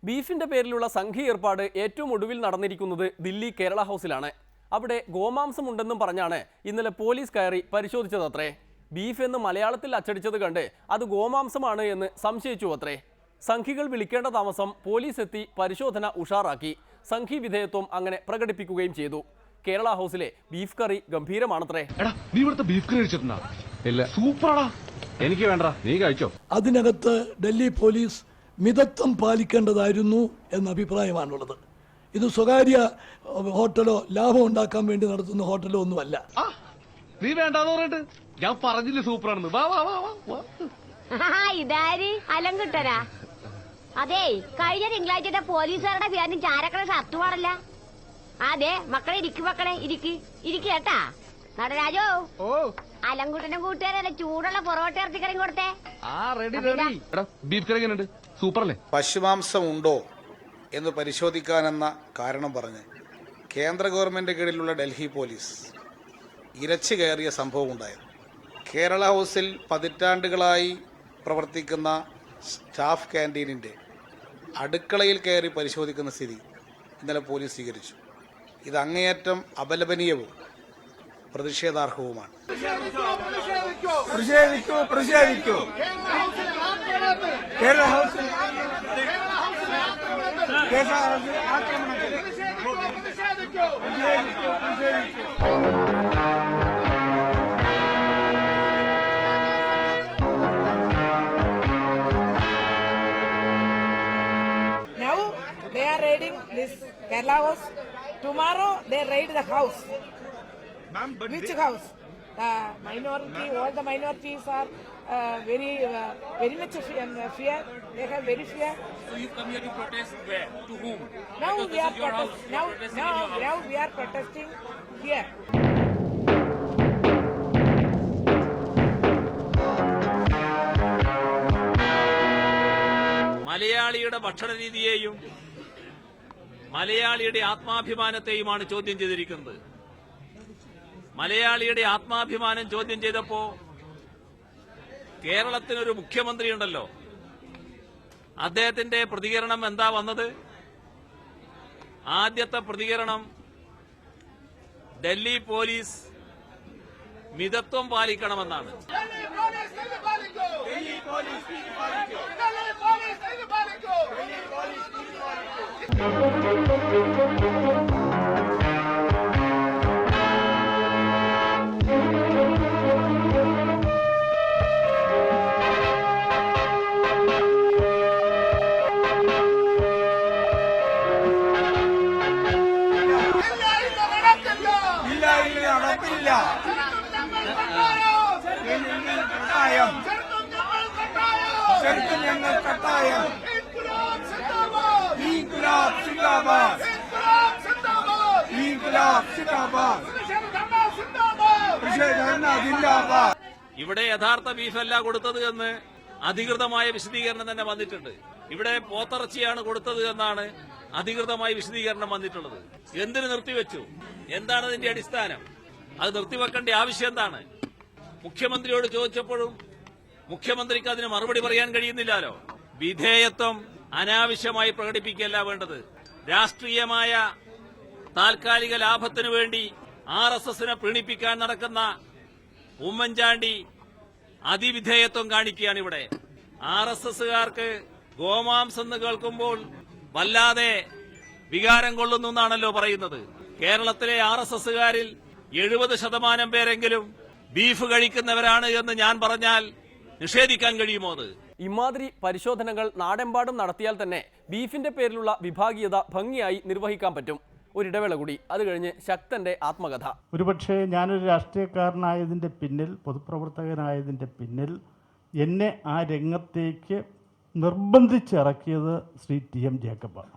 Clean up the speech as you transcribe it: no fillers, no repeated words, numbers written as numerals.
ബീഫിന്റെ പേരിലുള്ള സംഘീയ ഏർപ്പാട് ഏറ്റവും ഒടുവിൽ നടന്നിരിക്കുന്നത് ദില്ലി കേരള ഹൗസിലാണ്. അവിടെ ഗോമാംസം ഉണ്ടെന്നും പറഞ്ഞാണ് ഇന്നലെ പോലീസ് കയറി പരിശോധിച്ചതത്രേ. ബീഫ് എന്ന് മലയാളത്തിൽ അച്ചടിച്ചത് കണ്ട് അത് ഗോമാംസമാണ് എന്ന് സംശയിച്ചു അത്രേ. സംഘികൾ വിളിക്കേണ്ട താമസം പോലീസ് എത്തി പരിശോധന ഉഷാറാക്കി. സംഘി വിധേയത്വം അങ്ങനെ പ്രകടിപ്പിക്കുകയും ചെയ്തു. കേരള ഹൗസിലെ ബീഫ് കറി ഗംഭീരമാണത്രേ. എനിക്ക് വേണ്ട, നീ കഴിച്ചോ. അതിനകത്ത് ഡൽഹി പോലീസ് മിതത്വം പാലിക്കേണ്ടതായിരുന്നു എന്ന അഭിപ്രായമാണുള്ളത്. ഇത് സ്വകാര്യ ഹോട്ടലോ ലാഭം ഉണ്ടാക്കാൻ വേണ്ടി നടത്തുന്ന ഹോട്ടലോ ഒന്നുമല്ല. നീ വേണ്ടെന്ന് പറഞ്ഞിട്ട് ഞാൻ പറഞ്ഞില്ലേ സൂപ്പറാണെന്ന്. ഇതാര് അലങ്കിട്ടരാ? അതെ, കഴിഞ്ഞ തിങ്കളാഴ്ചത്തെ പോലീസുകാരുടെ പേരിന് ചാരക്കട ഷർട്ട് പാടില്ല. അതെ മക്കളെ, ഇരിക്ക് മക്കളെ, ഇരിക്ക് കേട്ടാ. നടരാജോ, അലങ്കുട്ടനെ കൂട്ടുകാരല്ലേ ചൂടുള്ള പൊറോട്ട ഇറച്ചിക്കറിയും കൊടുത്തേ. ബീഫ് കറി എങ്ങനെയുണ്ട്? സൂപ്പറല്ലേ? പശുമാംസം ഉണ്ടോ എന്ന് പരിശോധിക്കാനെന്ന കാരണം പറഞ്ഞ് കേന്ദ്ര ഗവൺമെന്റ് കീഴിലുള്ള ഡൽഹി പോലീസ് ഇരച്ചു കയറിയ സംഭവം ഉണ്ടായത്. കേരള ഹൗസിൽ പതിറ്റാണ്ടുകളായി പ്രവർത്തിക്കുന്ന സ്റ്റാഫ് ക്യാൻറ്റീനിൻ്റെ അടുക്കളയിൽ കയറി പരിശോധിക്കുന്ന സ്ഥിതി ഇന്നലെ പോലീസ് സ്വീകരിച്ചു. ഇത് അങ്ങേയറ്റം അപലപനീയവും പ്രതിഷേധാർഹവുമാണ്. കേരള ഹൗസിൽ Now they are raiding this Kerala house. Tomorrow they raid the house. Which house? The minority, all the minorities are very much fear. They have very fear. So you come here to protest where? To whom? Now we are protesting. Now we are protesting here. മലയാളിയുടെ ഭക്ഷണ രീതിയെയും മലയാളിയുടെ ആത്മാഭിമാനത്തെയുമാണ് ചോദ്യം ചെയ്തിരിക്കുന്നത്. മലയാളിയുടെ ആത്മാഭിമാനം ചോദ്യം ചെയ്തപ്പോ കേരളത്തിനൊരു മുഖ്യമന്ത്രി ഉണ്ടല്ലോ, അദ്ദേഹത്തിന്റെ പ്രതികരണം എന്താ വന്നത്? ആദ്യത്തെ പ്രതികരണം ഡൽഹി പോലീസ് മിതത്വം പാലിക്കണമെന്നാണ്. ഇവിടെ യഥാർത്ഥ ബീഫല്ല കൊടുത്തത് എന്ന് അധികൃതമായ വിശദീകരണം തന്നെ വന്നിട്ടുണ്ട്. ഇവിടെ പോത്തിറച്ചിയാണ് കൊടുത്തത് എന്നാണ് അധികൃതമായ വിശദീകരണം വന്നിട്ടുള്ളത്. എന്തിനു നിർത്തിവെച്ചു? എന്താണ് അതിന്റെ അടിസ്ഥാനം? അത് നിർത്തിവെക്കേണ്ട ആവശ്യം എന്താണ്? മുഖ്യമന്ത്രിയോട് ചോദിച്ചപ്പോഴും മുഖ്യമന്ത്രിക്ക് അതിന് മറുപടി പറയാൻ കഴിയുന്നില്ലല്ലോ. വിധേയത്വം അനാവശ്യമായി പ്രകടിപ്പിക്കുകയല്ല വേണ്ടത്. രാഷ്ട്രീയമായ താൽക്കാലിക ലാഭത്തിനു വേണ്ടി RSSനെ പ്രീണിപ്പിക്കാൻ നടക്കുന്ന ഉമ്മൻചാണ്ടി അതിവിധേയത്വം കാണിക്കുകയാണ് ഇവിടെ. RSSകാർക്ക് ഗോമാംസം എന്ന് കേൾക്കുമ്പോൾ വല്ലാതെ വികാരം കൊള്ളുന്നു എന്നാണല്ലോ പറയുന്നത്. കേരളത്തിലെ RSSകാരിൽ 70% പേരെങ്കിലും ബീഫ് കഴിക്കുന്നവരാണ് എന്ന് ഞാൻ പറഞ്ഞാൽ നിഷേധിക്കാൻ കഴിയുമോ? അത് ഇമാതിരി പരിശോധനകൾ നാടെമ്പാടും നടത്തിയാൽ തന്നെ ബീഫിന്റെ പേരിലുള്ള വിഭാഗീയത ഭംഗിയായി നിർവഹിക്കാൻ പറ്റും. ഒരിടവേള കൂടി, അത് കഴിഞ്ഞ് ശക്തന്റെ ആത്മകഥ. ഒരുപക്ഷെ ഞാനൊരു രാഷ്ട്രീയക്കാരനായതിൻ്റെ പിന്നിൽ, പൊതുപ്രവർത്തകനായതിൻ്റെ പിന്നിൽ എന്നെ ആ രംഗത്തേക്ക് നിർബന്ധിച്ചിറക്കിയത് ശ്രീ TM ജേക്കബാണ്.